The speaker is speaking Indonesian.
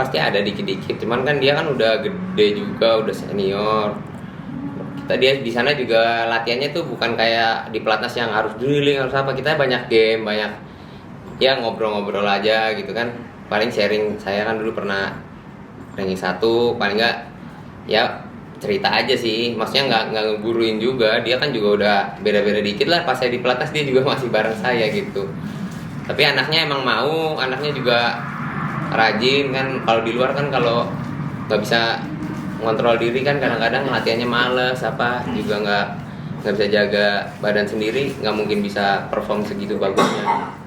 pasti ada dikit-dikit, cuman kan dia kan udah gede juga, udah senior. Dia di sana juga latihannya tuh bukan kayak di pelatnas yang harus drilling harus apa, kita banyak game, banyak ya ngobrol-ngobrol aja gitu kan. Paling sharing, saya kan dulu pernah ranking 1, paling nggak ya cerita aja sih, maksudnya nggak ngeguruin juga. Dia kan juga udah beda-beda dikit lah, pas saya di pelatnas dia juga masih bareng saya gitu. Tapi anaknya emang mau, anaknya juga rajin kan. Kalau di luar kan kalau nggak bisa ngontrol diri kan kadang-kadang latihannya males apa, juga nggak bisa jaga badan sendiri, nggak mungkin bisa perform segitu bagusnya.